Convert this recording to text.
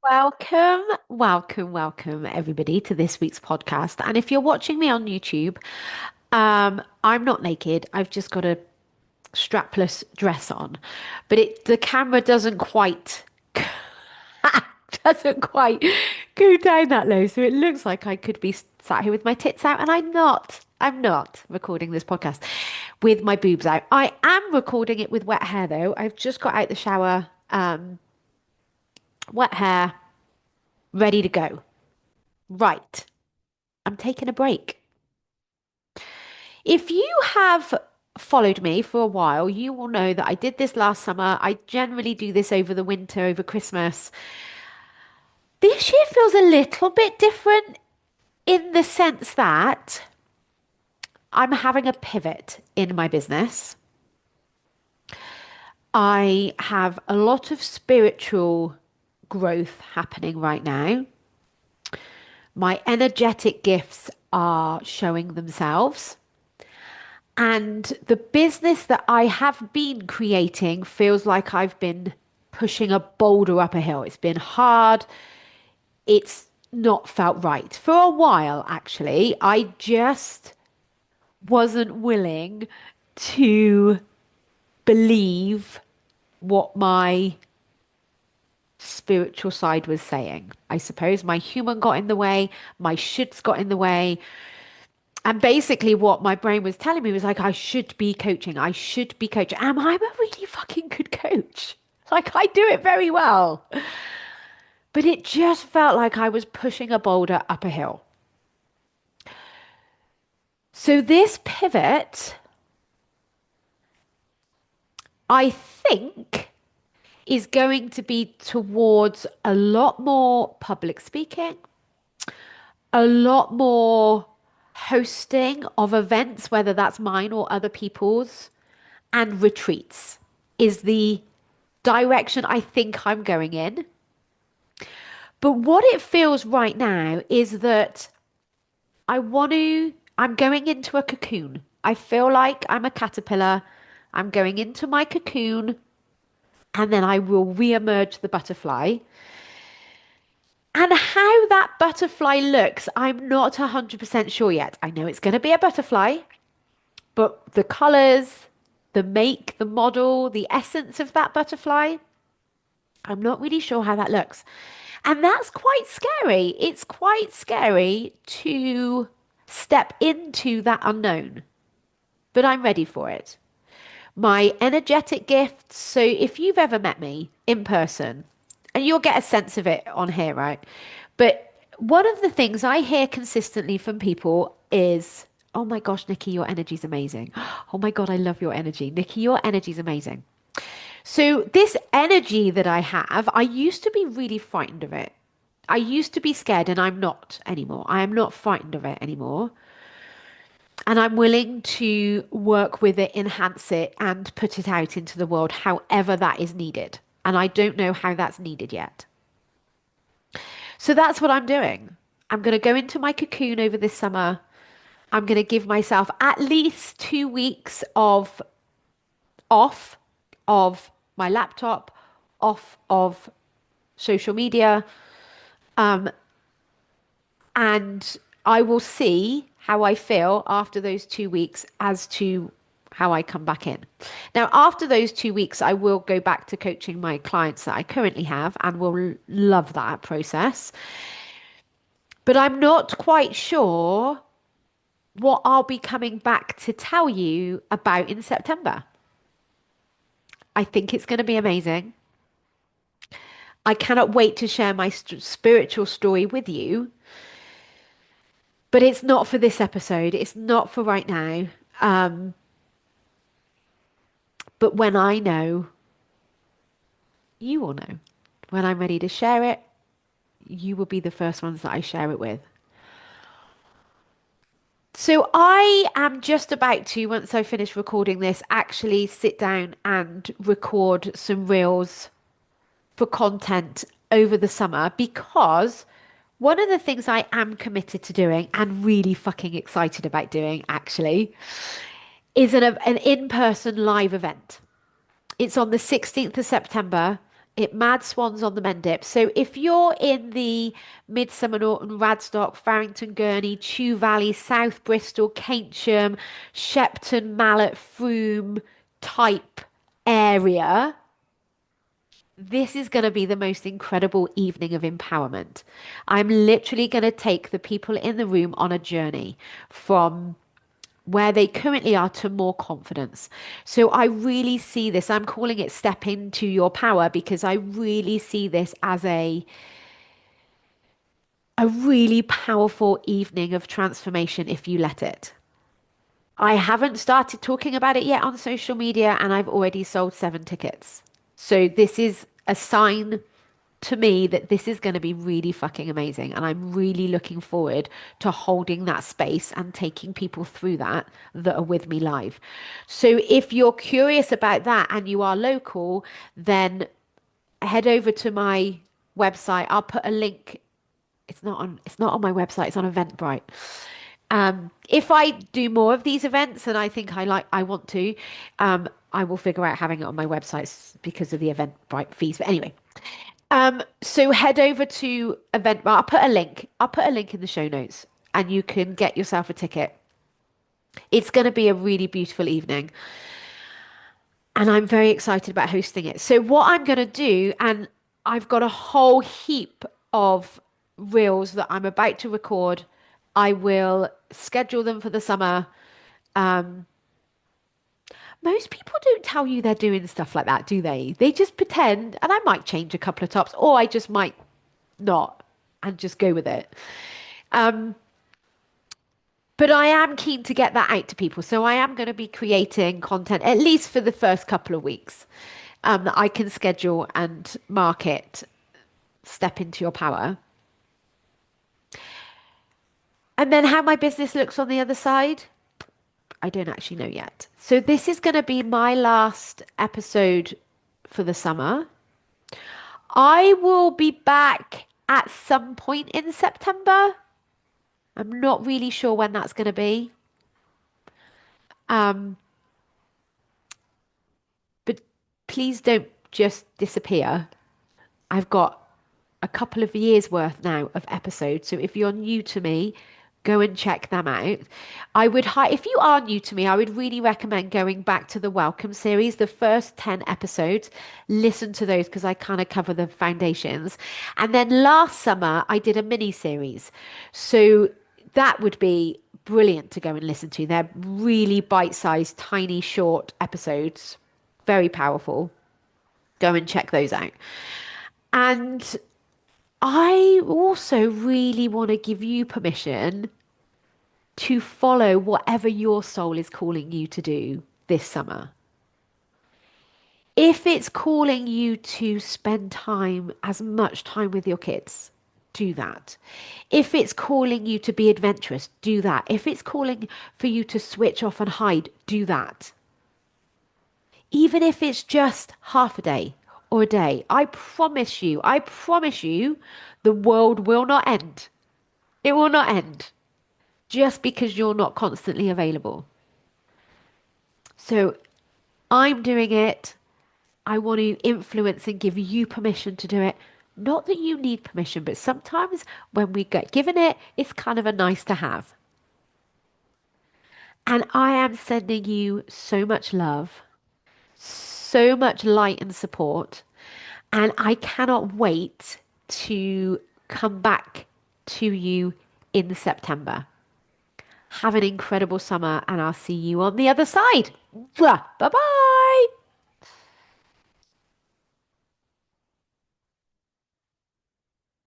Welcome, everybody, to this week's podcast. And if you're watching me on YouTube, I'm not naked. I've just got a strapless dress on, but the camera doesn't quite go down that low, so it looks like I could be sat here with my tits out, and I'm not. I'm not recording this podcast with my boobs out. I am recording it with wet hair, though. I've just got out the shower, wet hair, ready to go. Right. I'm taking a break. If you have followed me for a while, you will know that I did this last summer. I generally do this over the winter, over Christmas. This year feels a little bit different in the sense that I'm having a pivot in my business. I have a lot of spiritual growth happening right now. My energetic gifts are showing themselves. And the business that I have been creating feels like I've been pushing a boulder up a hill. It's been hard. It's not felt right. For a while, actually, I just wasn't willing to believe what my spiritual side was saying. I suppose my human got in the way, my shoulds got in the way. And basically, what my brain was telling me was like, I should be coaching. I should be coaching. And I'm a really fucking good coach. Like, I do it very well. But it just felt like I was pushing a boulder up a hill. So, this pivot, I think, is going to be towards a lot more public speaking, a lot more hosting of events, whether that's mine or other people's, and retreats is the direction I think I'm going in. But what it feels right now is that I'm going into a cocoon. I feel like I'm a caterpillar. I'm going into my cocoon and then I will re-emerge the butterfly. And how that butterfly looks, I'm not 100% sure yet. I know it's going to be a butterfly, but the colors, the make, the model, the essence of that butterfly, I'm not really sure how that looks. And that's quite scary. It's quite scary to step into that unknown, but I'm ready for it. My energetic gifts. So if you've ever met me in person, and you'll get a sense of it on here, right? But one of the things I hear consistently from people is, oh my gosh, Nikki, your energy's amazing. Oh my God, I love your energy. Nikki, your energy's amazing. So, this energy that I have, I used to be really frightened of it. I used to be scared, and I'm not anymore. I am not frightened of it anymore. And I'm willing to work with it, enhance it, and put it out into the world however that is needed. And I don't know how that's needed yet. So, that's what I'm doing. I'm going to go into my cocoon over this summer. I'm going to give myself at least 2 weeks of off of my laptop, off of social media, and I will see how I feel after those 2 weeks as to how I come back in. Now, after those 2 weeks, I will go back to coaching my clients that I currently have and will love that process. But I'm not quite sure what I'll be coming back to tell you about in September. I think it's going to be amazing. I cannot wait to share my spiritual story with you. But it's not for this episode. It's not for right now. Um, but when I know, you will know. When I'm ready to share it, you will be the first ones that I share it with. So I am just about to, once I finish recording this, actually sit down and record some reels for content over the summer because one of the things I am committed to doing and really fucking excited about doing actually is an in-person live event. It's on the 16th of September It Mad Swans on the Mendip. So if you're in the Midsummer Norton, Radstock, Farrington Gurney, Chew Valley, South Bristol, Keynsham, Shepton, Mallet, Frome type area, this is going to be the most incredible evening of empowerment. I'm literally going to take the people in the room on a journey from where they currently are to more confidence. So I really see this. I'm calling it step into your power because I really see this as a really powerful evening of transformation if you let it. I haven't started talking about it yet on social media and I've already sold 7 tickets. So this is a sign to me that this is going to be really fucking amazing. And I'm really looking forward to holding that space and taking people through that are with me live. So if you're curious about that and you are local, then head over to my website. I'll put a link. It's not on my website, it's on Eventbrite. If I do more of these events and I think I want to, I will figure out having it on my website because of the Eventbrite fees. But anyway, so head over to Eventbrite. I'll put a link. I'll put a link in the show notes and you can get yourself a ticket. It's going to be a really beautiful evening and I'm very excited about hosting it. So what I'm going to do, and I've got a whole heap of reels that I'm about to record. I will schedule them for the summer. Most people don't tell you they're doing stuff like that, do they? They just pretend, and I might change a couple of tops, or I just might not and just go with it. Um, but I am keen to get that out to people. So I am going to be creating content, at least for the first couple of weeks, that I can schedule and market, step into your power. And then how my business looks on the other side, I don't actually know yet. So this is going to be my last episode for the summer. I will be back at some point in September. I'm not really sure when that's going to be. Um, but please don't just disappear. I've got a couple of years worth now of episodes. So if you're new to me, go and check them out. If you are new to me, I would really recommend going back to the Welcome series, the first 10 episodes. Listen to those because I kind of cover the foundations. And then last summer, I did a mini series. So that would be brilliant to go and listen to. They're really bite-sized, tiny, short episodes, very powerful. Go and check those out. And I also really want to give you permission to follow whatever your soul is calling you to do this summer. If it's calling you to spend time, as much time with your kids, do that. If it's calling you to be adventurous, do that. If it's calling for you to switch off and hide, do that. Even if it's just half a day or a day, I promise you, the world will not end. It will not end just because you're not constantly available. So I'm doing it. I want to influence and give you permission to do it. Not that you need permission, but sometimes when we get given it, it's kind of a nice to have. And I am sending you so much love, so much light and support. And I cannot wait to come back to you in September. Have an incredible summer, and I'll see you on the other side. Bye bye.